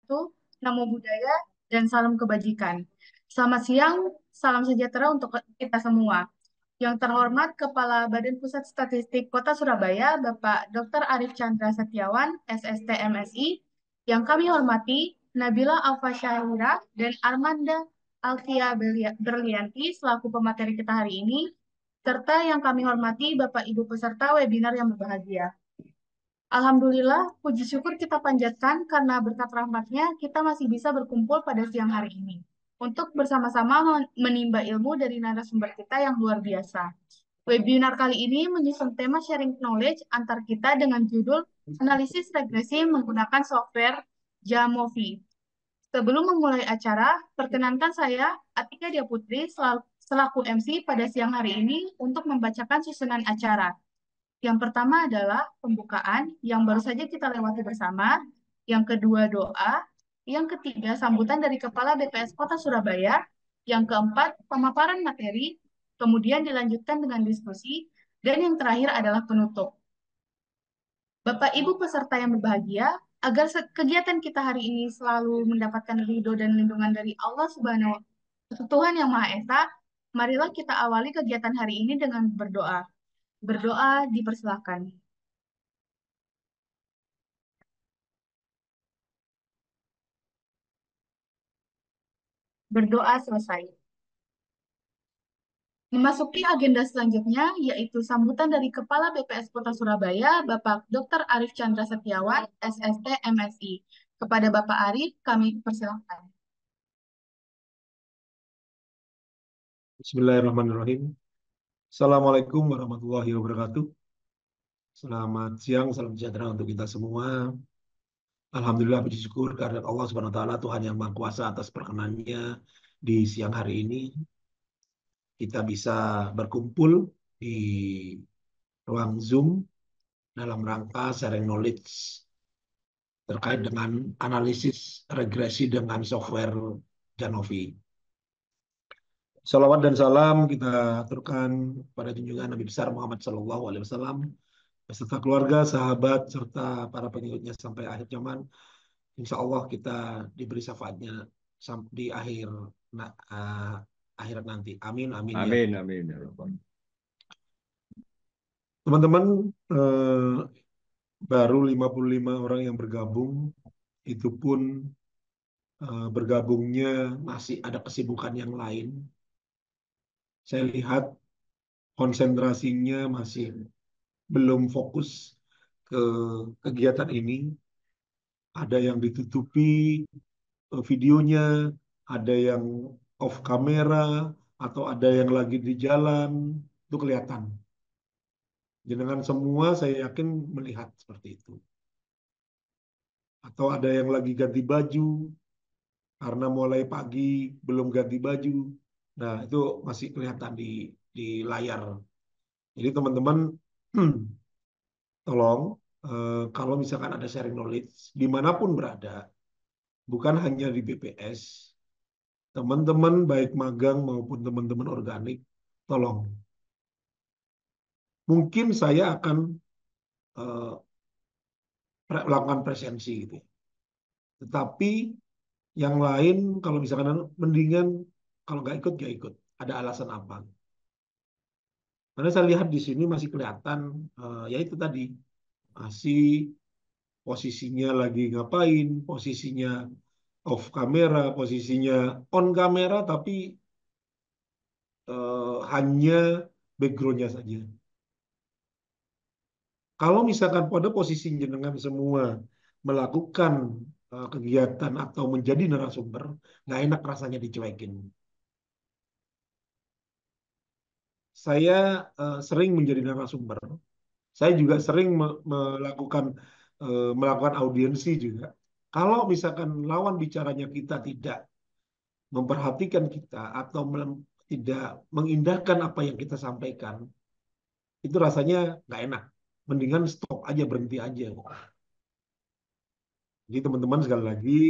wabarakatuh. Namo Buddhaya dan salam kebajikan. Selamat siang, salam sejahtera untuk kita semua. Yang terhormat Kepala Badan Pusat Statistik Kota Surabaya, Bapak Dr. Arif Chandra Setiawan, SST MSI. Yang kami hormati Nabila Alfa Syahira dan Armanda Altia Berlianti selaku pemateri kita hari ini, serta yang kami hormati Bapak Ibu peserta webinar yang berbahagia. Alhamdulillah, puji syukur kita panjatkan karena berkat rahmatnya kita masih bisa berkumpul pada siang hari ini untuk bersama-sama menimba ilmu dari narasumber kita yang luar biasa. Webinar kali ini menyusun tema sharing knowledge antar kita dengan judul Analisis Regresi Menggunakan Software Jamovi. Sebelum memulai acara, perkenankan saya, Atika Dia Putri, selaku MC pada siang hari ini untuk membacakan susunan acara. Yang pertama adalah pembukaan yang baru saja kita lewati bersama. Yang kedua doa. Yang ketiga sambutan dari Kepala BPS Kota Surabaya. Yang keempat pemaparan materi. Kemudian dilanjutkan dengan diskusi. Dan yang terakhir adalah penutup. Bapak Ibu peserta yang berbahagia, agar kegiatan kita hari ini selalu mendapatkan ridho dan lindungan dari Allah Subhanahu Tuhan Yang Maha Esa, marilah kita awali kegiatan hari ini dengan berdoa. Berdoa dipersilakan. Berdoa selesai. Memasuki agenda selanjutnya, yaitu sambutan dari Kepala BPS Kota Surabaya, Bapak Dr. Arif Chandra Setiawan, SST MSI. Kepada Bapak Arif, kami persilakan. Bismillahirrahmanirrahim. Assalamualaikum warahmatullahi wabarakatuh. Selamat siang, salam sejahtera untuk kita semua. Alhamdulillah puji syukur karena Allah Subhanahu wa taala Tuhan yang Maha Kuasa atas perkenannya di siang hari ini kita bisa berkumpul di ruang Zoom dalam rangka sharing knowledge terkait dengan analisis regresi dengan software Janovi. Salawat dan salam kita aturkan pada junjungan Nabi besar Muhammad SAW beserta keluarga, sahabat, serta para pengikutnya sampai akhir zaman. Insya Allah kita diberi syafaatnya di akhirat nanti. Amin, amin ya. Amin, amin ya Rabbal. Teman-teman, baru 55 orang yang bergabung, itu pun bergabungnya masih ada kesibukan yang lain. Saya lihat konsentrasinya masih belum fokus ke kegiatan ini. Ada yang ditutupi videonya, ada yang off kamera, atau ada yang lagi di jalan, itu kelihatan. Jenengan semua saya yakin melihat seperti itu. Atau ada yang lagi ganti baju, karena mulai pagi belum ganti baju. Nah, itu masih kelihatan di layar. Jadi teman-teman, tolong, kalau misalkan ada sharing knowledge, dimanapun berada, bukan hanya di BPS, teman-teman baik magang maupun teman-teman organik, tolong. Mungkin saya akan uh, melakukan presensi gitu. Tetapi yang lain kalau misalkan mendingan kalau nggak ikut ya ikut. Ada alasan apa? Karena saya lihat di sini masih kelihatan ya itu tadi masih posisinya lagi ngapain, posisinya off kamera, posisinya on kamera tapi hanya backgroundnya saja. Kalau misalkan pada posisi jenengan semua melakukan kegiatan atau menjadi narasumber, nggak enak rasanya dicuekin. Saya sering menjadi narasumber. Saya juga sering melakukan audiensi juga. Kalau misalkan lawan bicaranya kita tidak memperhatikan kita atau tidak mengindahkan apa yang kita sampaikan, itu rasanya nggak enak. Mendingan stop aja, berhenti aja. Jadi teman-teman sekali lagi,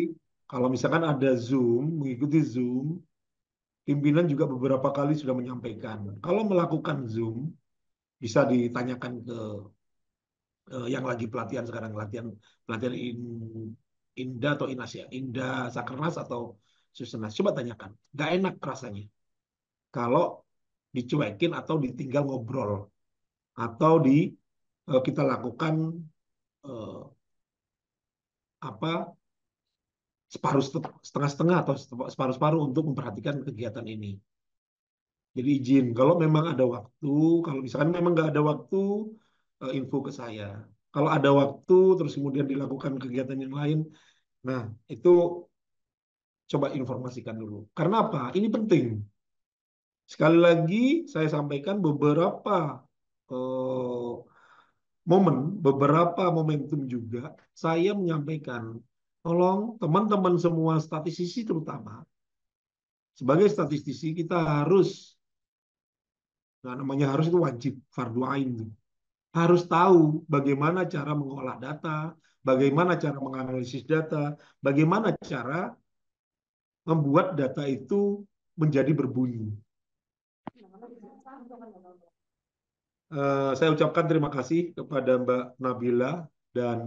kalau misalkan ada Zoom, mengikuti Zoom, pimpinan juga beberapa kali sudah menyampaikan. Kalau melakukan Zoom, bisa ditanyakan ke yang lagi pelatihan sekarang, pelatihan Indah atau Inas ya, Indah Sakernas atau Susenas. Coba tanyakan, nggak enak rasanya kalau dicuekin atau ditinggal ngobrol atau kita lakukan eh, apa separuh setengah-setengah atau separuh-separuh untuk memperhatikan kegiatan ini. Jadi izin kalau memang ada waktu, kalau misalkan memang nggak ada waktu, info ke saya. Kalau ada waktu terus kemudian dilakukan kegiatan yang lain, nah itu coba informasikan dulu. Karena apa? Ini penting. Sekali lagi saya sampaikan eh, momen, beberapa momentum juga saya menyampaikan, tolong teman-teman semua statistisi terutama, sebagai statistisi kita harus, nah namanya harus itu wajib, fardu ain, harus tahu bagaimana cara mengolah data, bagaimana cara menganalisis data, bagaimana cara membuat data itu menjadi berbunyi. Saya ucapkan terima kasih kepada Mbak Nabila dan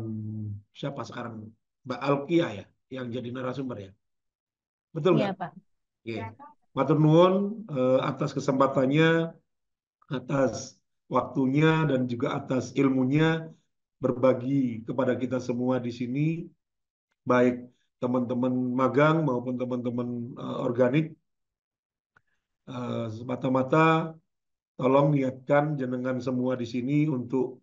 siapa sekarang Mbak Alkia ya yang jadi narasumber ya. Betul nggak? Iya, Pak. Oke. Matur nuwun atas kesempatannya, atas waktunya dan juga atas ilmunya berbagi kepada kita semua di sini, baik teman-teman magang maupun teman-teman organik. Semata-mata tolong niatkan jenengan semua di sini untuk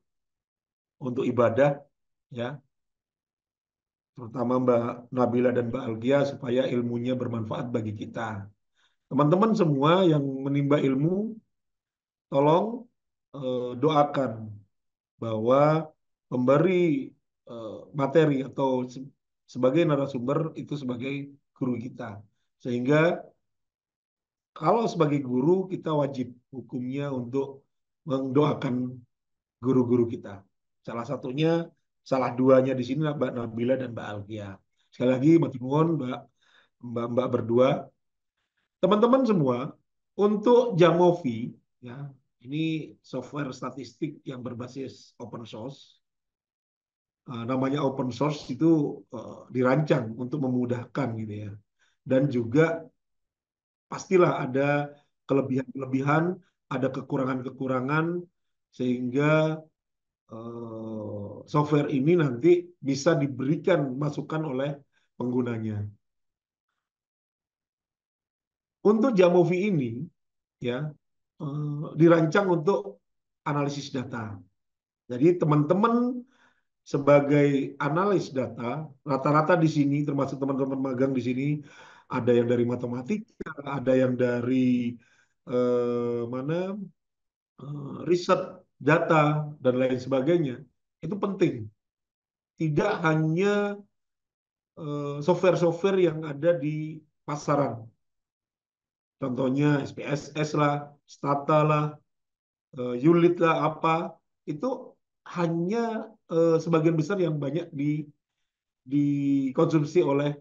ibadah ya, terutama Mbak Nabila dan Mbak Algia supaya ilmunya bermanfaat bagi kita. Teman-teman semua yang menimba ilmu, tolong doakan bahwa pemberi materi atau sebagai narasumber itu sebagai guru kita. Sehingga kalau sebagai guru kita wajib hukumnya untuk mendoakan guru-guru kita. Salah satunya, salah duanya di sini Mbak Nabila dan Mbak Alkia. Sekali lagi, matur nuwun Mbak berdua. Teman-teman semua, untuk Jamovi, ya, ini software statistik yang berbasis open source. Namanya open source itu dirancang untuk memudahkan gitu ya. Dan juga pastilah ada kelebihan-kelebihan, ada kekurangan-kekurangan, sehingga software ini nanti bisa diberikan masukan oleh penggunanya. Untuk Jamovi ini ya dirancang untuk analisis data. Jadi teman-teman sebagai analis data, rata-rata di sini termasuk teman-teman magang di sini ada yang dari matematika, ada yang dari mana riset data dan lain sebagainya. Itu penting. Tidak hanya software-software yang ada di pasaran. Contohnya SPSS lah, Stata lah, Yulit lah, apa. Itu hanya sebagian besar yang banyak dikonsumsi oleh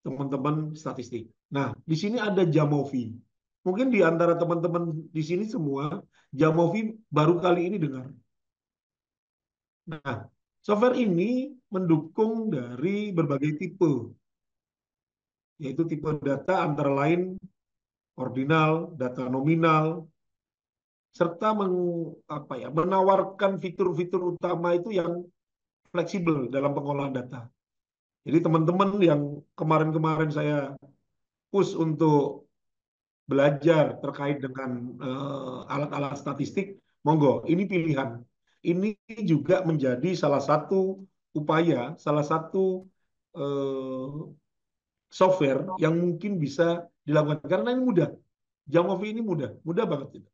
teman-teman statistik. Nah, di sini ada Jamovi. Mungkin di antara teman-teman di sini semua, Jamovi baru kali ini dengar. Nah, software ini mendukung dari berbagai tipe, yaitu tipe data antara lain ordinal, data nominal, serta menawarkan fitur-fitur utama itu yang fleksibel dalam pengolahan data. Jadi teman-teman yang kemarin-kemarin saya push untuk belajar terkait dengan alat-alat statistik, monggo, ini pilihan. Ini juga menjadi salah satu upaya, salah satu eh, software yang mungkin bisa dilakukan karena ini mudah. Jamovi ini mudah, mudah banget itu.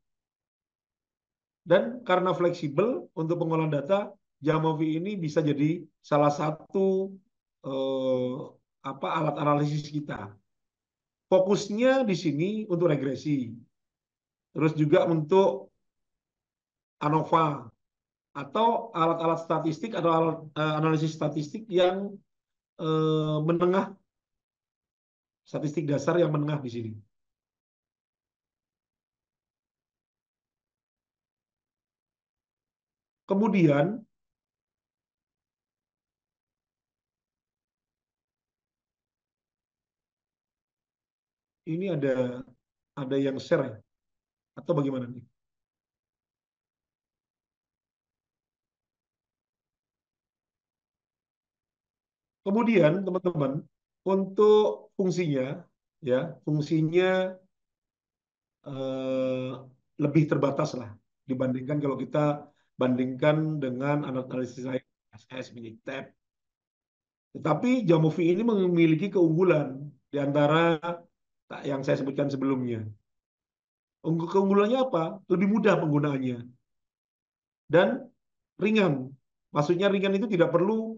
Dan karena fleksibel untuk pengolahan data, Jamovi ini bisa jadi salah satu eh, alat analisis kita. Fokusnya di sini untuk regresi, terus juga untuk ANOVA atau alat-alat statistik atau alat analisis statistik yang menengah, statistik dasar yang menengah di sini. Kemudian ini ada yang share ya? Atau bagaimana nih? Kemudian teman-teman untuk fungsinya ya, fungsinya eh, lebih terbatas lah dibandingkan kalau kita bandingkan dengan analisis lain SS, Minitab. Tetapi Jamovi ini memiliki keunggulan di antara yang saya sebutkan sebelumnya. Keunggulannya apa? Lebih mudah penggunaannya dan ringan. Maksudnya ringan itu tidak perlu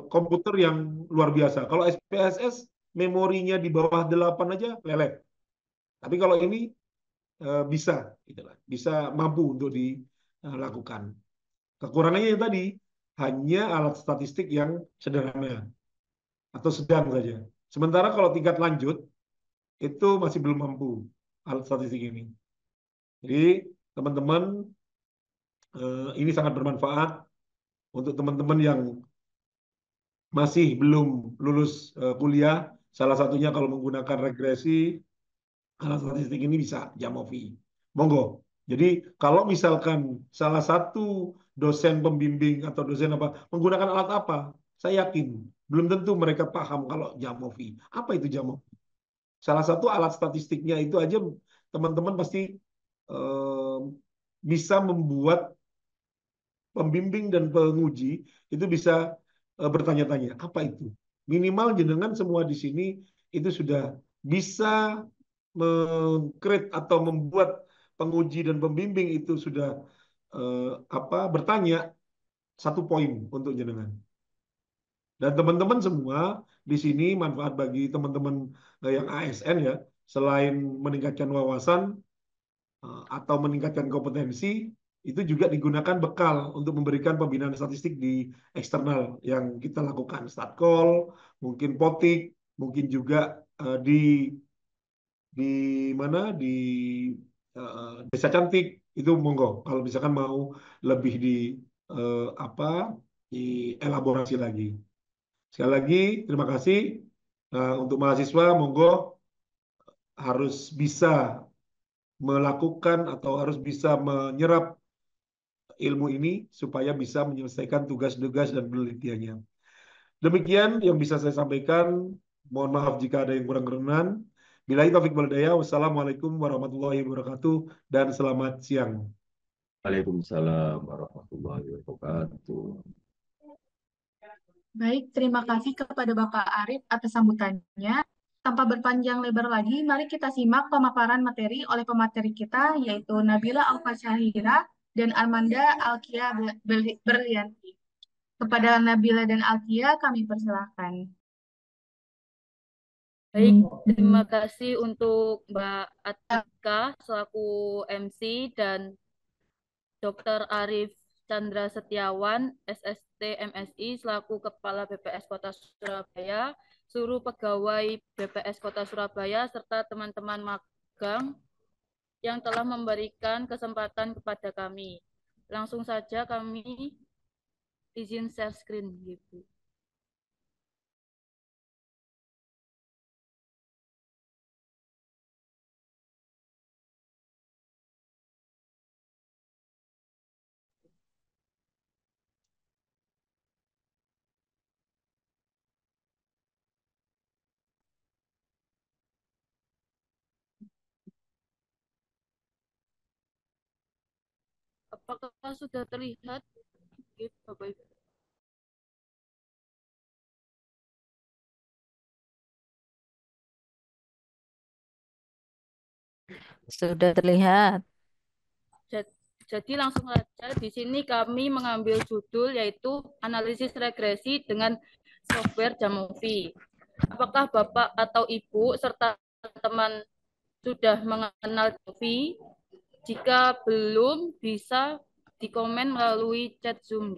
komputer yang luar biasa. Kalau SPSS memorinya di bawah 8 aja lelet. Tapi kalau ini bisa, gitu lah. Bisa mampu untuk dilakukan. Kekurangannya yang tadi hanya alat statistik yang sederhana atau sedang saja. Sementara kalau tingkat lanjut itu masih belum mampu alat statistik ini. Jadi teman-teman ini sangat bermanfaat untuk teman-teman yang masih belum lulus kuliah. Salah satunya kalau menggunakan regresi alat statistik ini bisa Jamovi. Monggo. Jadi kalau misalkan salah satu dosen pembimbing atau dosen apa menggunakan alat apa, saya yakin belum tentu mereka paham kalau Jamovi. Apa itu Jamovi? Salah satu alat statistiknya itu aja teman-teman pasti eh, bisa membuat pembimbing dan penguji itu bisa bertanya-tanya apa itu. Minimal jenengan semua di sini itu sudah bisa mengcreate atau membuat penguji dan pembimbing itu sudah bertanya 1 poin untuk jenengan. Dan teman-teman semua di sini manfaat bagi teman-teman yang ASN ya, selain meningkatkan wawasan atau meningkatkan kompetensi, itu juga digunakan bekal untuk memberikan pembinaan statistik di eksternal yang kita lakukan, Statcall, mungkin Potik, mungkin juga di mana di Desa Cantik itu monggo kalau misalkan mau lebih di apa dielaborasi lagi. Sekali lagi terima kasih. Untuk mahasiswa monggo harus bisa melakukan atau harus bisa menyerap ilmu ini supaya bisa menyelesaikan tugas-tugas dan penelitiannya. Demikian yang bisa saya sampaikan. Mohon maaf jika ada yang kurang berkenan. Billahi taufik wal hidayah. Wassalamualaikum warahmatullahi wabarakatuh dan selamat siang. Waalaikumsalam warahmatullahi wabarakatuh. Baik, terima kasih kepada Bapak Arif atas sambutannya. Tanpa berpanjang lebar lagi, mari kita simak pemaparan materi oleh pemateri kita, yaitu Nabila Alfa Syahira dan Armanda Alkia Berlianti. Kepada Nabila dan Alkia, kami persilahkan. Baik, terima kasih untuk Mbak Atika selaku MC dan Dr. Arif Chandra Setiawan, SST MSI selaku Kepala BPS Kota Surabaya, seluruh pegawai BPS Kota Surabaya, serta teman-teman magang yang telah memberikan kesempatan kepada kami. Langsung saja kami izin share screen gitu. Apakah sudah terlihat? Oke, Bapak Ibu. Sudah terlihat. Jadi langsung saja di sini kami mengambil judul yaitu analisis regresi dengan software Jamovi. Apakah Bapak atau Ibu serta teman sudah mengenal Jamovi? Jika belum, bisa dikomen melalui chat Zoom.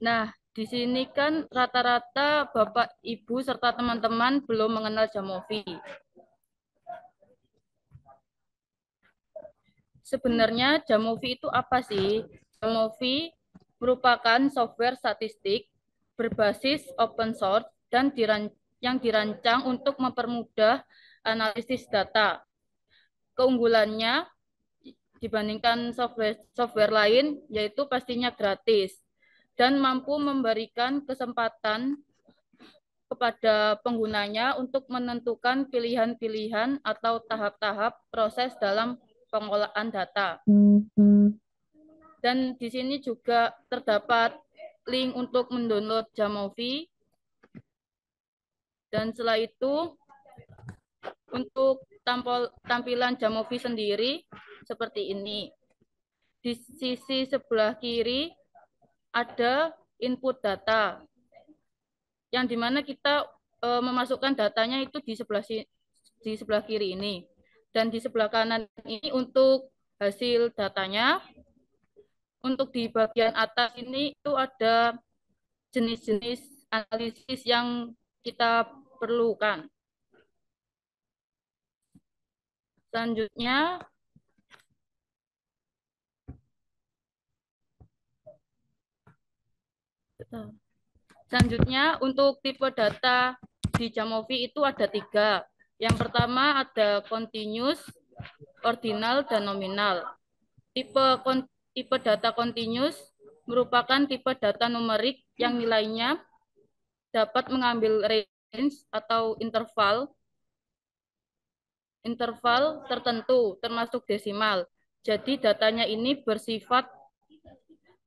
Nah, Di sini kan rata-rata Bapak, Ibu, serta teman-teman belum mengenal Jamovi. Sebenarnya Jamovi itu apa sih? Jamovi merupakan software statistik berbasis open source dan yang dirancang untuk mempermudah analisis data. Keunggulannya dibandingkan software lain yaitu pastinya gratis dan mampu memberikan kesempatan kepada penggunanya untuk menentukan pilihan-pilihan atau tahap-tahap proses dalam pengolahan data. Dan di sini juga terdapat link untuk mendownload Jamovi. Dan setelah itu, untuk tampilan Jamovi sendiri seperti ini. Di sisi sebelah kiri ada input data, yang dimana kita memasukkan datanya itu di sebelah kiri ini. Dan di sebelah kanan ini untuk hasil datanya. Untuk di bagian atas ini itu ada jenis-jenis analisis yang kita perlukan. Selanjutnya, untuk tipe data di Jamovi itu ada 3. Yang pertama ada continuous, ordinal, dan nominal. Tipe data continuous merupakan tipe data numerik yang nilainya dapat mengambil range atau interval tertentu, termasuk desimal. Jadi datanya ini bersifat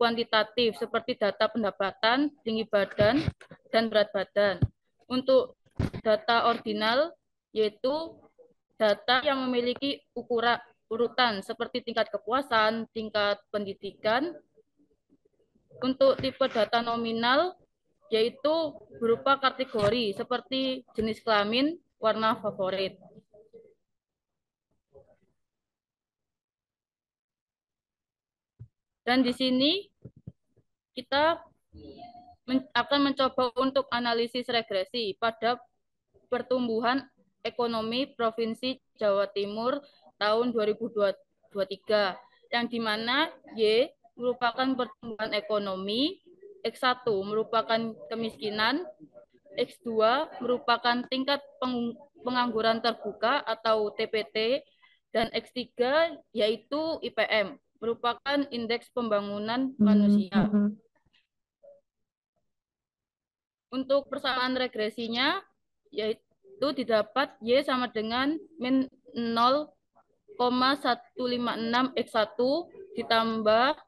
kuantitatif, seperti data pendapatan, tinggi badan, dan berat badan. Untuk data ordinal, yaitu data yang memiliki urutan, seperti tingkat kepuasan, tingkat pendidikan. Untuk tipe data nominal, yaitu berupa kategori, seperti jenis kelamin, warna favorit. Dan di sini kita akan mencoba untuk analisis regresi pada pertumbuhan ekonomi Provinsi Jawa Timur tahun 2023, yang dimana Y merupakan pertumbuhan ekonomi, X1 merupakan kemiskinan, X2 merupakan tingkat pengangguran terbuka atau TPT, dan X3 yaitu IPM, merupakan indeks pembangunan manusia. Untuk persamaan regresinya, yaitu didapat Y sama dengan min 0,156 X1 ditambah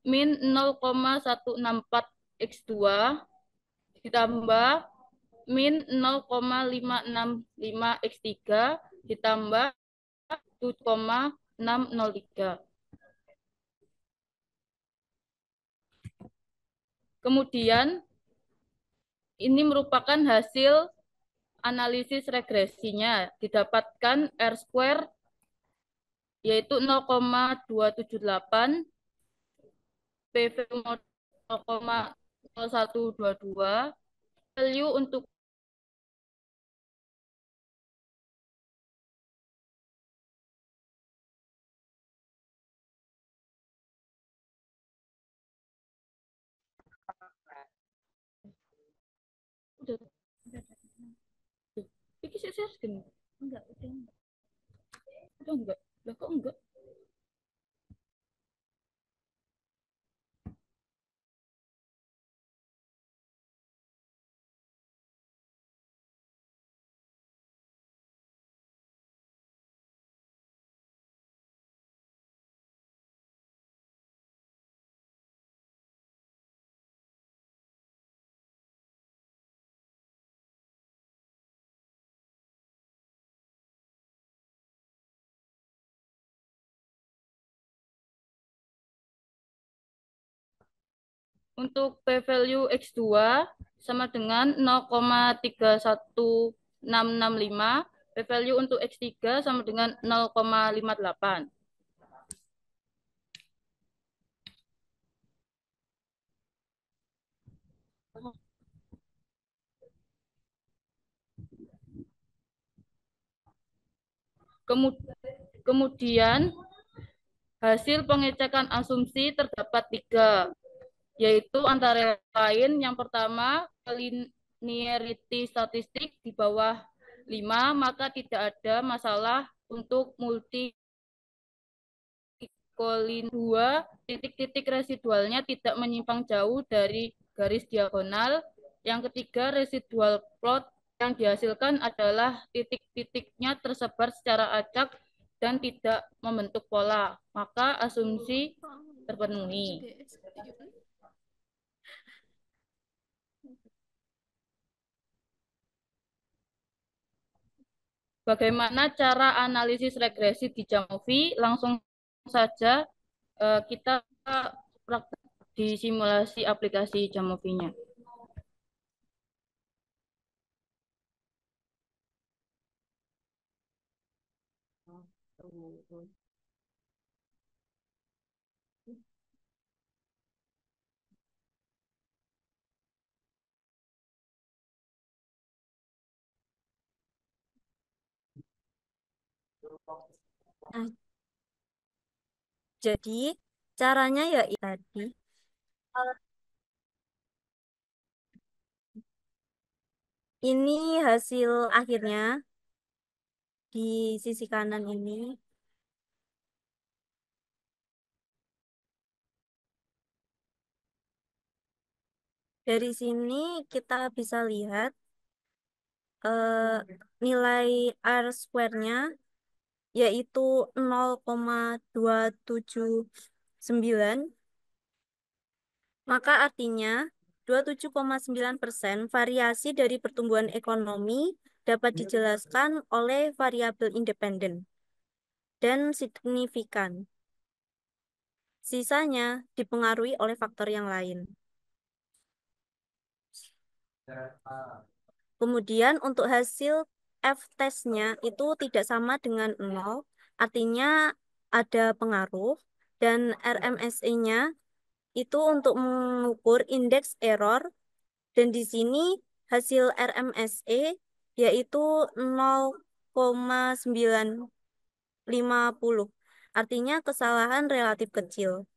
min 0,164 X2 ditambah min 0,565 X3 ditambah 7,603. Kemudian ini merupakan hasil analisis regresinya, didapatkan R-square yaitu 0,278, PV 0,0122, value untuk udah iki sih enggak udah lah kok enggak. Untuk p-value X2 sama dengan 0,31665, p-value untuk X3 sama dengan 0,58. Kemudian hasil pengecekan asumsi terdapat 3, yaitu antara lain yang pertama linearity statistik di bawah 5, maka tidak ada masalah untuk multi kolin 2, titik-titik residualnya tidak menyimpang jauh dari garis diagonal. Yang ketiga, residual plot yang dihasilkan adalah titik-titiknya tersebar secara acak dan tidak membentuk pola. Maka asumsi terpenuhi. Bagaimana cara analisis regresi di Jamovi? Langsung saja kita praktek di simulasi aplikasi Jamovi-nya. Nah, jadi caranya ya tadi. Ini hasil akhirnya di sisi kanan ini. Dari sini kita bisa lihat nilai R square-nya yaitu 0,279. Maka artinya 27,9% variasi dari pertumbuhan ekonomi dapat dijelaskan oleh variabel independen dan signifikan. Sisanya dipengaruhi oleh faktor yang lain. Kemudian untuk hasil F-testnya itu tidak sama dengan 0, artinya ada pengaruh, dan RMSE-nya itu untuk mengukur indeks error, dan di sini hasil RMSE yaitu 0,950, artinya kesalahan relatif kecil.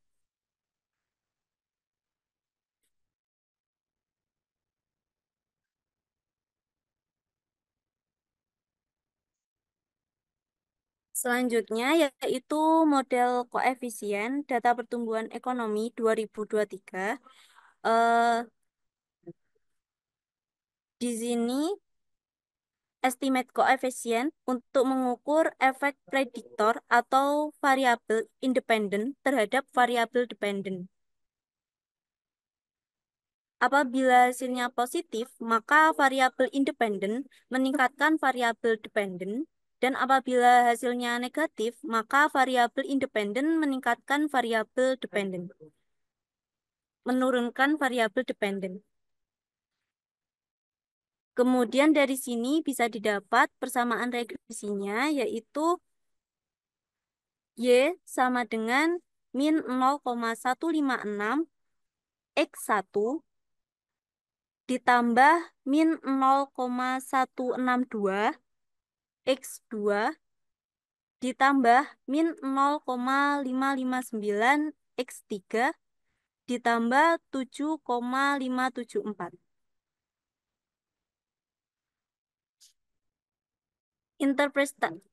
Selanjutnya yaitu model koefisien data pertumbuhan ekonomi 2023. Di sini estimate koefisien untuk mengukur efek prediktor atau variabel independen terhadap variabel dependen. Apabila hasilnya positif, maka variabel independen meningkatkan variabel dependen, dan apabila hasilnya negatif, maka variabel independen meningkatkan variabel dependen, menurunkan variabel dependen. Kemudian dari sini bisa didapat persamaan regresinya, yaitu Y sama dengan min 0,156 X1 ditambah min 0,162 X2 ditambah min 0,559 X3 ditambah 7,574.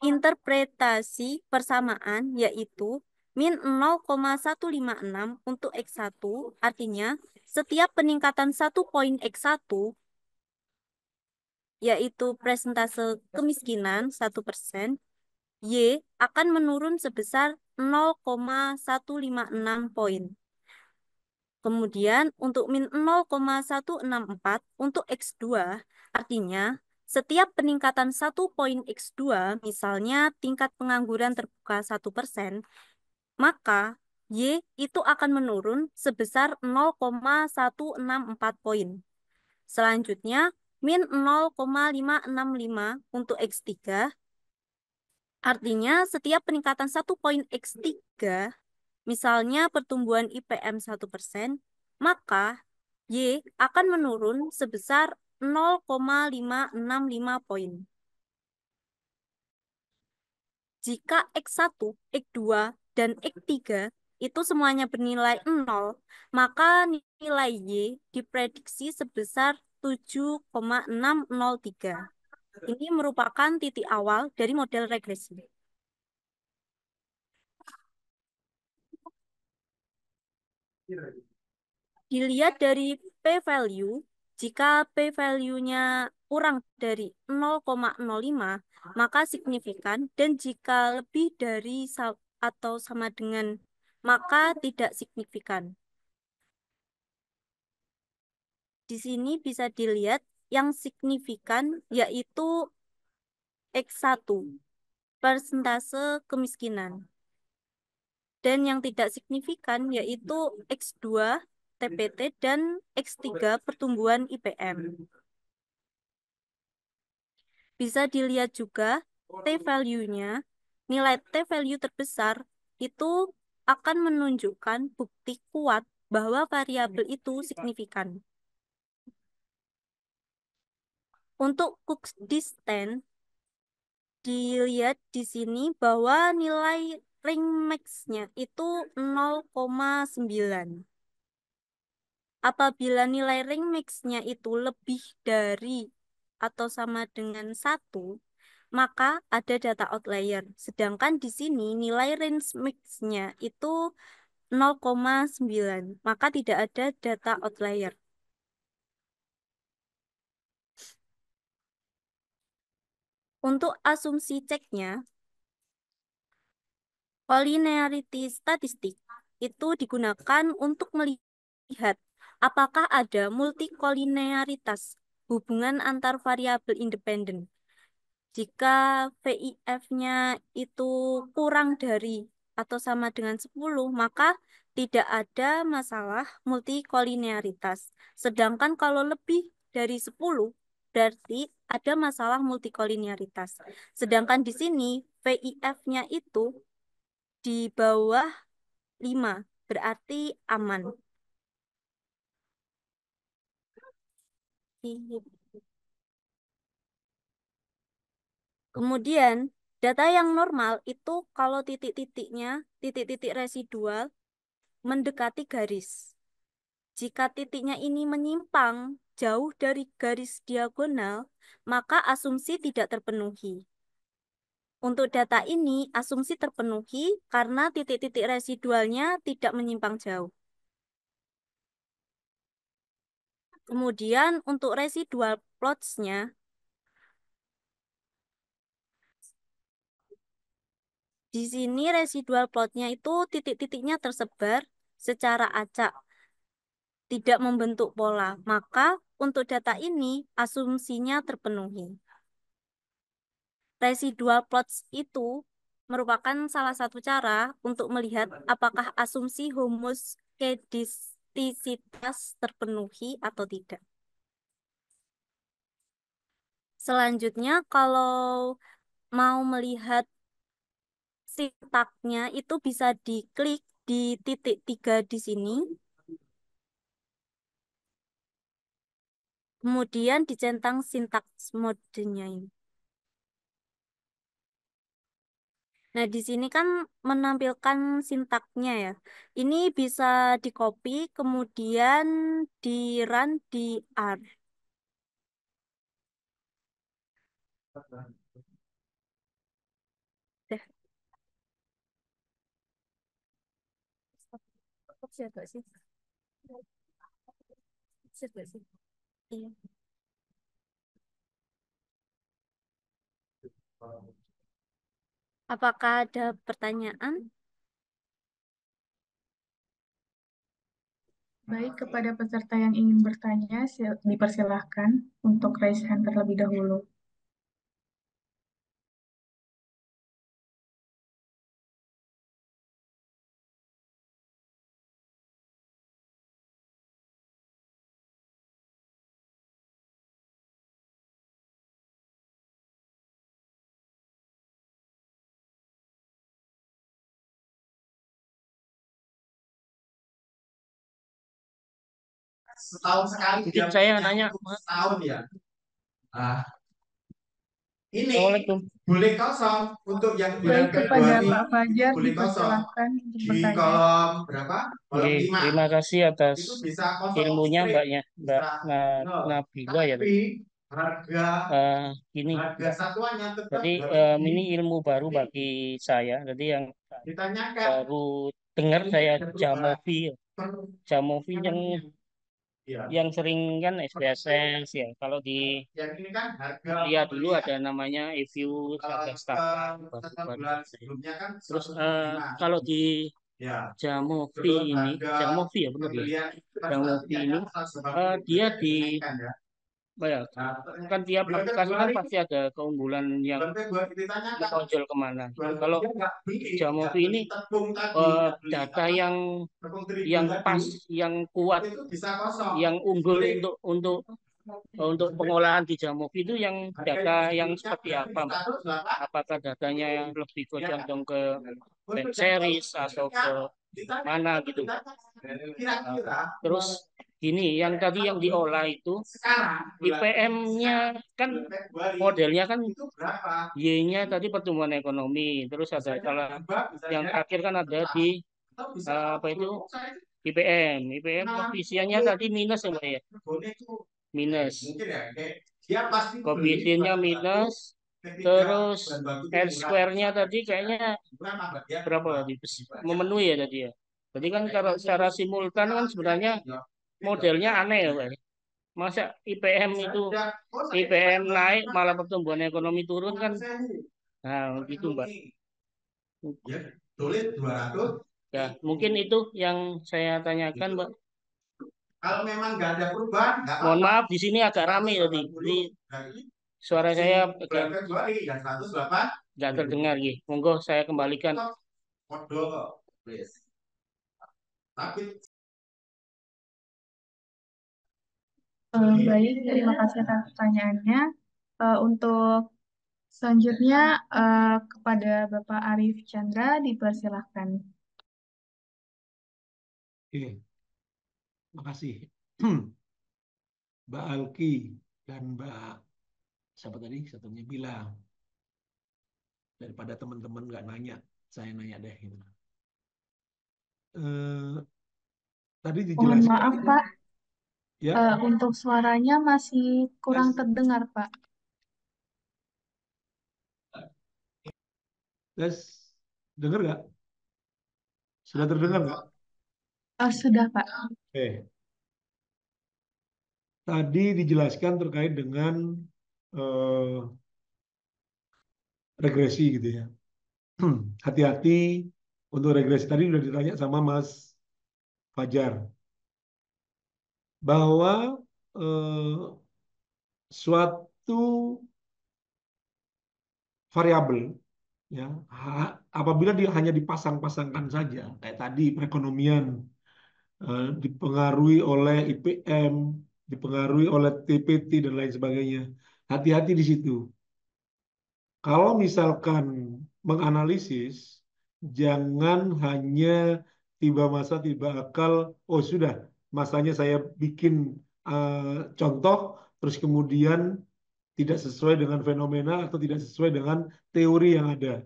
Interpretasi persamaan yaitu min 0,156 untuk X1, artinya setiap peningkatan 1 poin X1 yaitu persentase kemiskinan 1%, Y akan menurun sebesar 0,156 poin. Kemudian untuk min 0,164 untuk X2, artinya setiap peningkatan 1 poin X2, misalnya tingkat pengangguran terbuka 1%, maka Y itu akan menurun sebesar 0,164 poin. Selanjutnya, min 0,565 untuk X3, artinya setiap peningkatan 1 poin X3, misalnya pertumbuhan IPM 1%, maka Y akan menurun sebesar 0,565 poin. Jika X1, X2, dan X3 itu semuanya bernilai 0, maka nilai Y diprediksi sebesar 7,603. Ini merupakan titik awal dari model regresi. Dilihat dari p-value, jika p-value-nya kurang dari 0,05, maka signifikan, dan jika lebih dari atau sama dengan, maka tidak signifikan. Di sini bisa dilihat yang signifikan yaitu X1, persentase kemiskinan. Dan yang tidak signifikan yaitu X2, TPT, dan X3, pertumbuhan IPM. Bisa dilihat juga T-value-nya, nilai T-value terbesar itu akan menunjukkan bukti kuat bahwa variabel itu signifikan. Untuk Cook distance, dilihat di sini bahwa nilai ring max-nya itu 0,9. Apabila nilai ring max-nya itu lebih dari atau sama dengan 1, maka ada data outlier. Sedangkan di sini nilai range max-nya itu 0,9, maka tidak ada data outlier. Untuk asumsi ceknya, collinearity statistik itu digunakan untuk melihat apakah ada multikolinearitas hubungan antar variabel independen. Jika VIF-nya itu kurang dari atau sama dengan 10, maka tidak ada masalah multikolinearitas. Sedangkan kalau lebih dari 10, berarti ada masalah multikolinearitas. Sedangkan di sini VIF-nya itu di bawah 5, berarti aman. Kemudian, data yang normal itu kalau titik-titiknya, titik-titik residual mendekati garis. Jika titiknya ini menyimpang jauh dari garis diagonal, maka asumsi tidak terpenuhi. Untuk data ini, asumsi terpenuhi karena titik-titik residualnya tidak menyimpang jauh. Kemudian untuk residual plots-nya, di sini residual plotnya itu titik-titiknya tersebar secara acak, tidak membentuk pola. Maka untuk data ini asumsinya terpenuhi. Residual plots itu merupakan salah satu cara untuk melihat apakah asumsi homoskedistisitas terpenuhi atau tidak. Selanjutnya, kalau mau melihat sintaknya itu bisa diklik di titik 3 di sini. Kemudian dicentang sintaks modenya ini. Nah, di sini kan menampilkan sintaknya ya. Ini bisa di-copy, kemudian di-run di R. Deh. Bisa gak sih? Bisa gak sih? Iya. Apakah ada pertanyaan? Baik, kepada peserta yang ingin bertanya, dipersilahkan untuk raise hand terlebih dahulu. setahun sekali Mungkin saya nanya, setahun ya. Ini Assalamualaikum. boleh kosong untuk yang bulan Baik, kepada Februari Pak Fajar boleh kosong dipersilahkan untuk di bertanya. kolom berapa? Kolom Oke, 5 terima kasih atas itu bisa kosong ilmunya straight, Mbaknya, Mbak bisa nol. Nabila ya. Tapi harga Ini, satuannya tetap jadi harus ini ilmu baru bagi saya. Jadi yang ditanyakan baru dengar saya Jamovi ya. yang sering kan SPSS ya. Kalau di Yang ini kan harga lihat dulu ada namanya Evius, ada Startup bulan baru-baru. sebelumnya kan Terus 1,5. kalau di Ya. Jamovi Terus ini, harga Jamovi ya benar ya. pembelian itu kan Jamovi ini dia di dinaikkan ya. ya, Nah, kan tiap bulan aplikasi kan Februari pasti ada keunggulan yang bulan Februari ditanyakan menonjol kemana. bulan Kalau Februari nggak beli, Jamovi nggak ini beli tepung tadi, eh, nggak beli data apa, yang tepung terigu yang tadi, pas, yang kuat, itu bisa kosong. yang unggul Jadi, untuk pengolahan di Jamovi itu yang data yang seperti apa, Mbak? 108, Apakah datanya yang lebih ya. condong ke Untuk bank yang series atau ke ditanya, mana gitu? kira-kira Terus gini, yang tadi yang diolah itu sekarang IPM-nya kan Februari modelnya kan itu berapa? Y-nya tadi pertumbuhan ekonomi, terus ada salah yang terakhir kan ada di Atau bisa apa itu saya IPM koefisiennya tadi minus ya Mbak ya, boleh itu minus, mungkin ya dia pasti beli koefisiennya bahan baku minus, ketika terus bahan baku itu R murah. square-nya tadi kayaknya Berapa, Mbak? Ya, berapa tadi, memenuhi ya tadi ya. Jadi kan kalau secara simultan kan sebenarnya modelnya aneh ya Mbak. Masa IPM itu IPM naik malah pertumbuhan ekonomi turun kan? Nah, gitu Mbak. Ya, tulis 200. Ya, mungkin itu yang saya tanyakan, Mbak. Kalau memang nggak ada perubahan, nggak apa-apa. Mohon maaf, di sini agak ramai tadi. Jadi suara saya agak Februari yang 108 nggak terdengar, gitu. Monggo saya kembalikan. modal kok. Tapi Baik, terima kasih atas pertanyaannya. Untuk selanjutnya kepada Bapak Arif Chandra dipersilahkan. Oke, makasih. Mbak Alki dan Mbak siapa tadi satunya bilang daripada teman-teman nggak nanya, saya nanya deh. Gitu. Tadi Mohon dijelaskan. maaf Pak, Ya, untuk suaranya masih kurang Tes. terdengar Pak. Tes, dengar nggak? Sudah terdengar nggak? Sudah Pak. Oke. Tadi dijelaskan terkait dengan regresi gitu ya. Hati-hati untuk regresi. Tadi sudah ditanya sama Mas Fajar bahwa suatu variabel ya apabila dia hanya dipasang-pasangkan saja kayak tadi perekonomian dipengaruhi oleh IPM, dipengaruhi oleh TPT dan lain sebagainya. Hati-hati di situ. Kalau misalkan menganalisis, jangan hanya tiba masa, tiba akal, oh sudah, masanya saya bikin contoh, terus kemudian tidak sesuai dengan fenomena atau tidak sesuai dengan teori yang ada.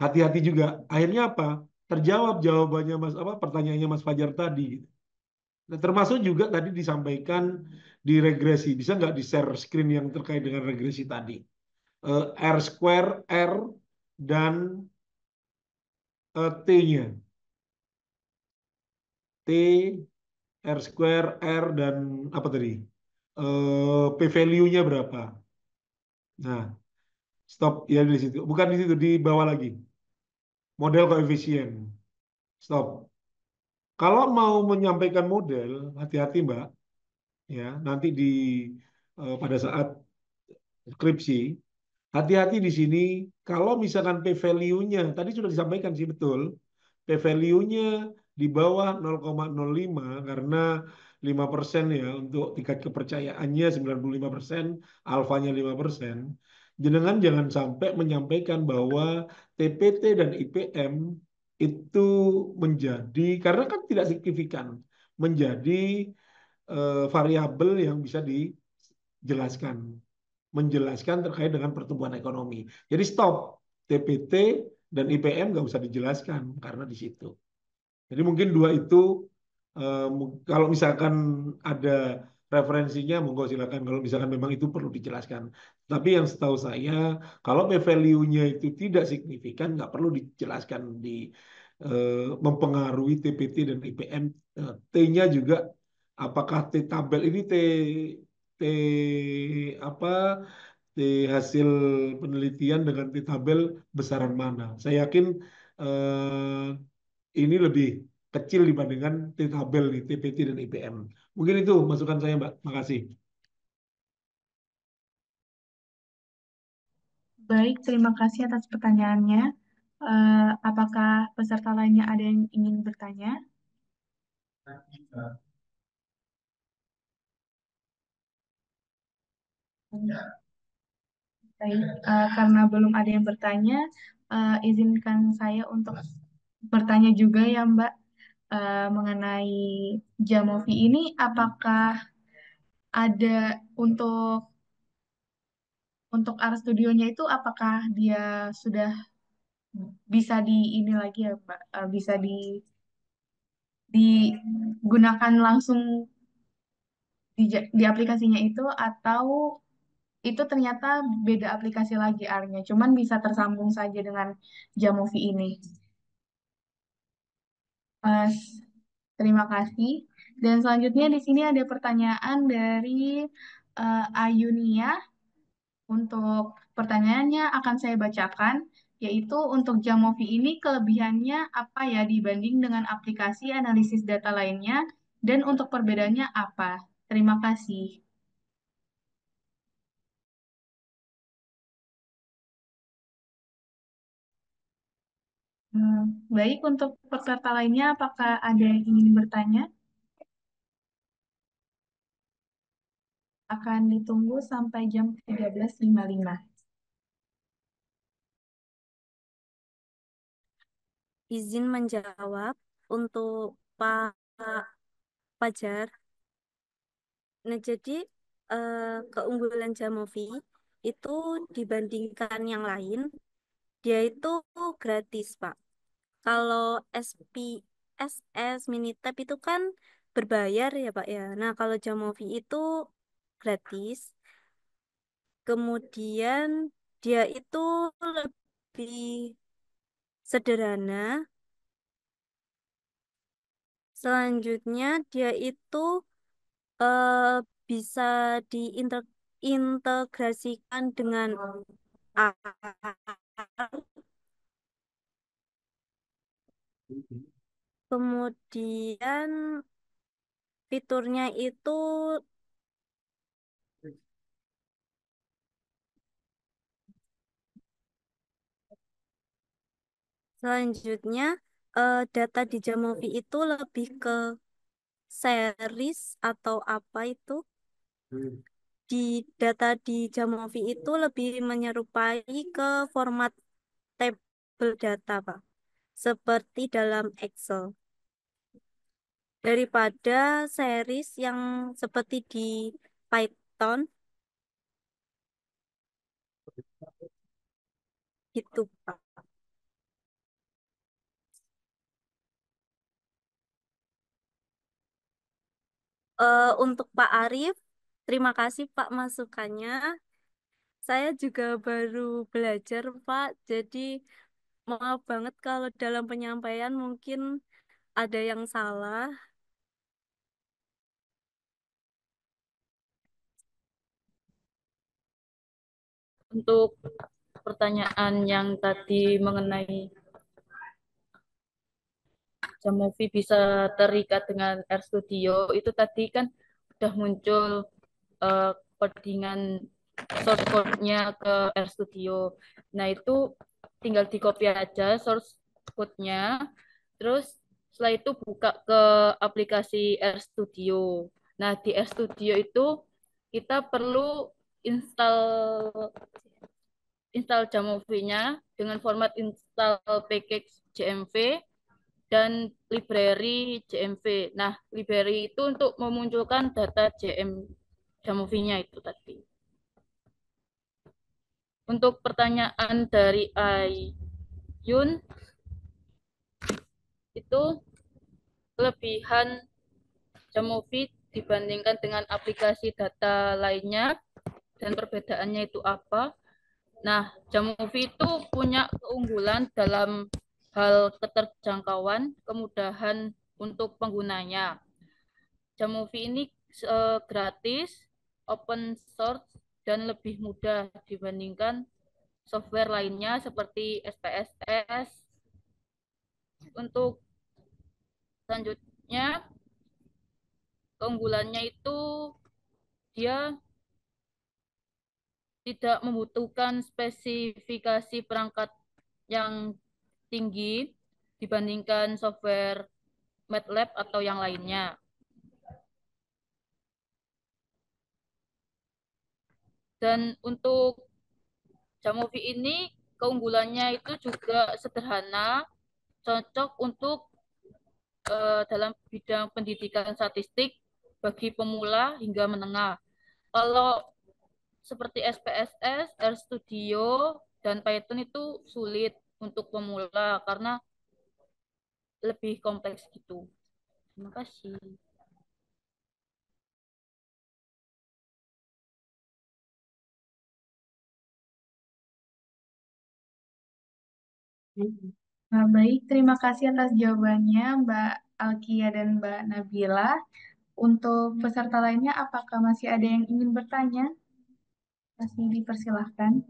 Hati-hati juga. Akhirnya apa? Terjawab jawabannya pertanyaannya Mas Fajar tadi. Nah, termasuk juga tadi disampaikan di regresi. Bisa nggak di-share screen yang terkait dengan regresi tadi? R square, R, dan T-nya. T, R square, R, dan apa tadi? P-value-nya berapa? Nah, stop ya di situ. Bukan di situ, di bawah lagi. Model koefisien. Stop. Kalau mau menyampaikan model, hati-hati Mbak. Ya, nanti pada saat skripsi, hati-hati di sini. Kalau misalkan p-value-nya, tadi sudah disampaikan sih betul, p-value-nya di bawah 0,05 karena 5% ya untuk tingkat kepercayaannya 95%, alfanya 5%. Jenengan jangan sampai menyampaikan bahwa TPT dan IPM itu menjadi, karena kan tidak signifikan, menjadi variabel yang bisa dijelaskan, menjelaskan terkait dengan pertumbuhan ekonomi. Jadi stop, TPT dan IPM nggak usah dijelaskan karena di situ. Jadi mungkin dua itu kalau misalkan ada referensinya monggo silakan, kalau misalkan memang itu perlu dijelaskan. Tapi yang setahu saya kalau p-value-nya itu tidak signifikan nggak perlu dijelaskan di mempengaruhi TPT dan IPM. T-nya juga apakah T tabel ini T apa T hasil penelitian dengan T tabel besaran mana. Saya yakin ini lebih kecil dibandingkan T-tabel nih, TPT dan IPM. Mungkin itu masukan saya, Mbak. Makasih. Baik, terima kasih atas pertanyaannya. Apakah peserta lainnya ada yang ingin bertanya? Baik, karena belum ada yang bertanya, izinkan saya untuk bertanya juga ya Mbak, mengenai Jamovi ini, apakah ada untuk art studionya itu, apakah dia sudah bisa di ini lagi ya Mbak, bisa digunakan langsung di aplikasinya itu, atau itu ternyata beda aplikasi lagi R-nya, cuman bisa tersambung saja dengan Jamovi ini. Mas, terima kasih. Dan selanjutnya di sini ada pertanyaan dari Ayunia. Untuk pertanyaannya akan saya bacakan, yaitu untuk Jamovi ini kelebihannya apa ya dibanding dengan aplikasi analisis data lainnya, dan untuk perbedaannya apa? Terima kasih. Baik, untuk peserta lainnya, apakah ada yang ingin bertanya? Akan ditunggu sampai jam 13.55. Izin menjawab untuk Pak Fajar. Nah, jadi keunggulan Jamovi itu dibandingkan yang lain, dia itu gratis, Pak. Kalau SPSS Minitab itu kan berbayar ya, Pak ya. Nah, kalau Jamovi itu gratis. Kemudian dia itu lebih sederhana. Selanjutnya dia itu eh, bisa diintegrasikan dengan R. Kemudian fiturnya itu selanjutnya data di Jamovi itu lebih ke series atau apa itu. Di data di Jamovi itu lebih menyerupai ke format tabel data, Pak. Seperti dalam Excel. Daripada series yang seperti di Python gitu, Pak. Untuk Pak Arif, terima kasih Pak masukannya. Saya juga baru belajar, Pak. Jadi maaf banget kalau dalam penyampaian mungkin ada yang salah. Untuk pertanyaan yang tadi mengenai Jamovi bisa terikat dengan RStudio, itu tadi kan udah muncul codingan source code-nya ke RStudio. Nah, itu tinggal di copy aja source code-nya, terus setelah itu buka ke aplikasi RStudio. Nah, di RStudio itu kita perlu install Jamovi-nya dengan format install package JMV. dan library JMV. Nah, library itu untuk memunculkan data Jamovi-nya itu tadi. Untuk pertanyaan dari Ayun, itu kelebihan Jamovi dibandingkan dengan aplikasi data lainnya dan perbedaannya itu apa? Nah, Jamovi itu punya keunggulan dalam hal keterjangkauan, kemudahan untuk penggunanya. Jamovi ini gratis, open source, dan lebih mudah dibandingkan software lainnya seperti SPSS. Untuk selanjutnya, keunggulannya itu dia tidak membutuhkan spesifikasi perangkat yang tinggi dibandingkan software MATLAB atau yang lainnya. Dan untuk Jamovi ini keunggulannya itu juga sederhana, cocok untuk dalam bidang pendidikan statistik bagi pemula hingga menengah. Kalau seperti SPSS, RStudio, dan Python itu sulit untuk pemula karena lebih kompleks gitu. Terima kasih. Baik, terima kasih atas jawabannya Mbak Alkia dan Mbak Nabila. Untuk peserta lainnya, apakah masih ada yang ingin bertanya? Masih dipersilahkan.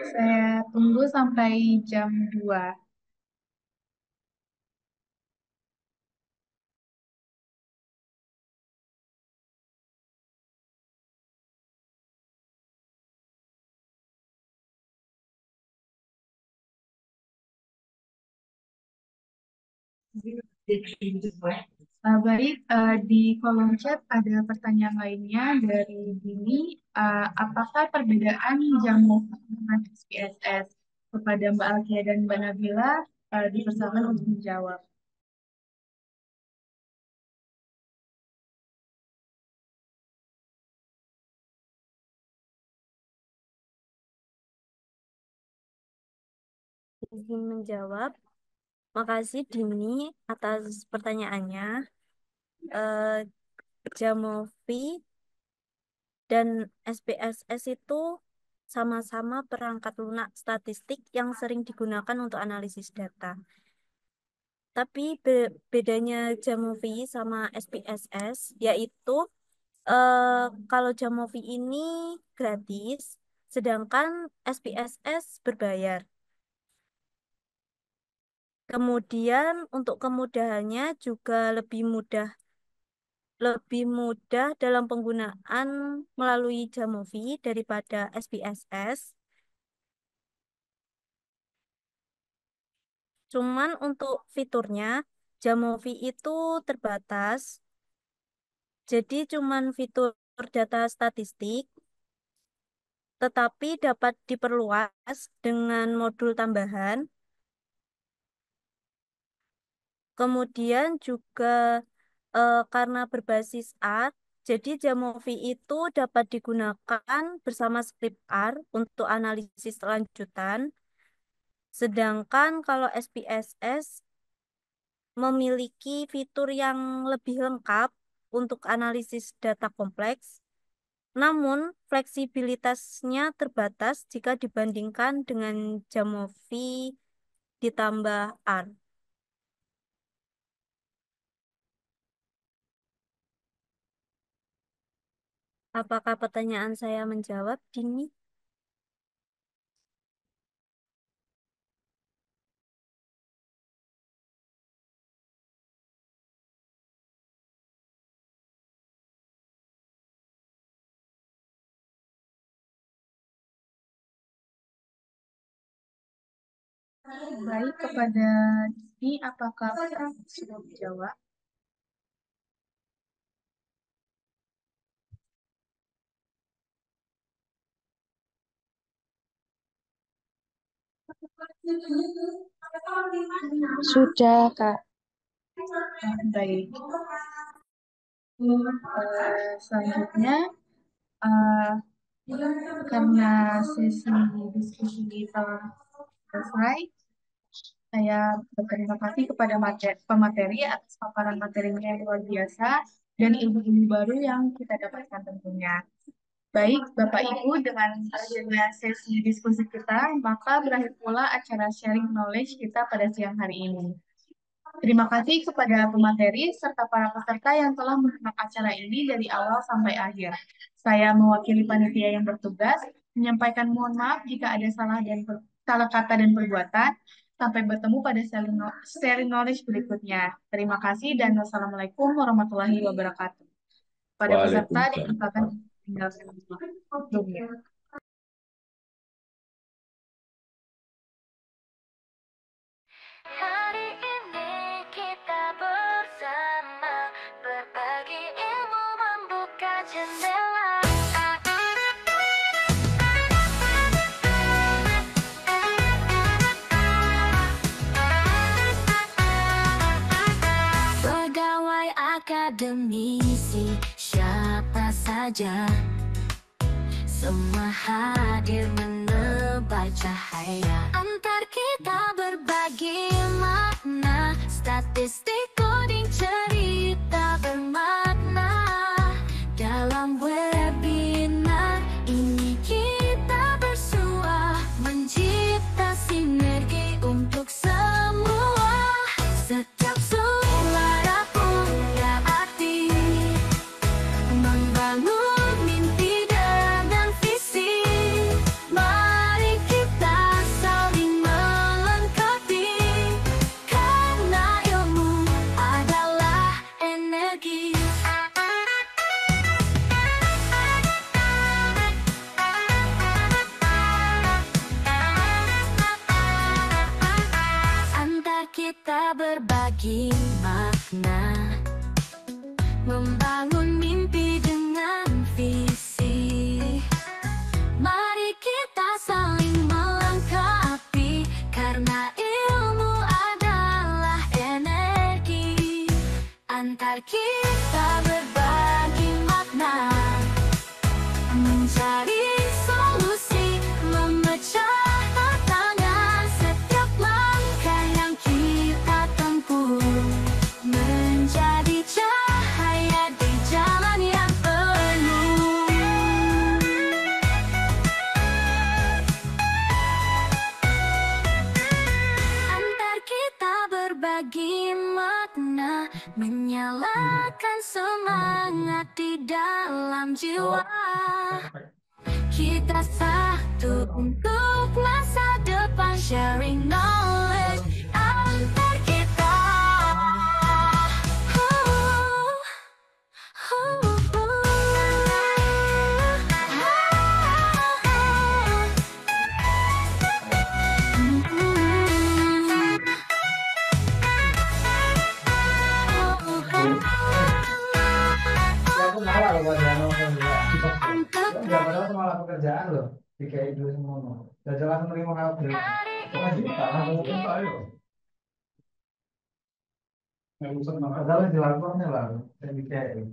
Saya tunggu sampai jam 2. Baik, di kolom chat ada pertanyaan lainnya dari Dini. Apakah perbedaan jamu dengan SPSS? Kepada Mbak Alkia dan Mbak Nabila, dipersilakan untuk menjawab. Izin menjawab. Makasih Dini atas pertanyaannya. Jamovi dan SPSS itu sama-sama perangkat lunak statistik yang sering digunakan untuk analisis data. Tapi bedanya Jamovi sama SPSS yaitu kalau Jamovi ini gratis, sedangkan SPSS berbayar. Kemudian untuk kemudahannya juga lebih mudah dalam penggunaan melalui Jamovi daripada SPSS. Cuman untuk fiturnya, Jamovi itu terbatas. Jadi cuman fitur data statistik, tetapi dapat diperluas dengan modul tambahan. Kemudian juga karena berbasis R, jadi Jamovi itu dapat digunakan bersama script R untuk analisis lanjutan. Sedangkan kalau SPSS memiliki fitur yang lebih lengkap untuk analisis data kompleks, namun fleksibilitasnya terbatas jika dibandingkan dengan Jamovi ditambah R. Apakah pertanyaan saya menjawab, Dini? Baik, kepada Dini, apakah sudah dijawab? Sudah, Kak. Baik. Selanjutnya, eh, karena sesi diskusi telah selesai, saya berterima kasih kepada pemateri atas paparan materinya yang luar biasa dan ilmu-ilmu baru yang kita dapatkan tentunya. Baik, Bapak Ibu, dengan akhirnya sesi diskusi kita, maka berakhir pula acara sharing knowledge kita pada siang hari ini. Terima kasih kepada pemateri serta para peserta yang telah menyimak acara ini dari awal sampai akhir. Saya mewakili panitia yang bertugas menyampaikan mohon maaf jika ada salah kata dan perbuatan. Sampai bertemu pada sharing knowledge berikutnya. Terima kasih dan wassalamualaikum warahmatullahi wabarakatuh. Pada peserta dipersilakan tinggalkan gedungnya. Hari ini kita bersama berbagi ilmu membuka jendela. Pegawai akademisi siapa saja, semua hadir menebar cahaya. Antar kita berbagi makna, statistik, coding, cerita bermakna. Dalam webinar ini kita bersua mencipta sinergi untuk semua. Setiap suara punya arti, membangun mimpi dengan visi. Mari kita saling melengkapi, karena ilmu adalah energi. Antar kita berbagi makna, membangun mimpi dengan visi. Mari kita saling melengkapi, karena ilmu adalah energi. Antar kita berbagi makna, mencari solusi, memecah tantangan. Setiap langkah yang kita tempuh menjadi cahaya di jalan yang penuh. Antar kita berbagi makna, menyalakan semangat di dalam jiwa. Kita satu untuk masa depan, sharing knowledge antar kita. Malah pekerjaan loh, dikai dulu semua. Dan jelas menerima hal itu. Padahal dilakukan lah, dan dikai.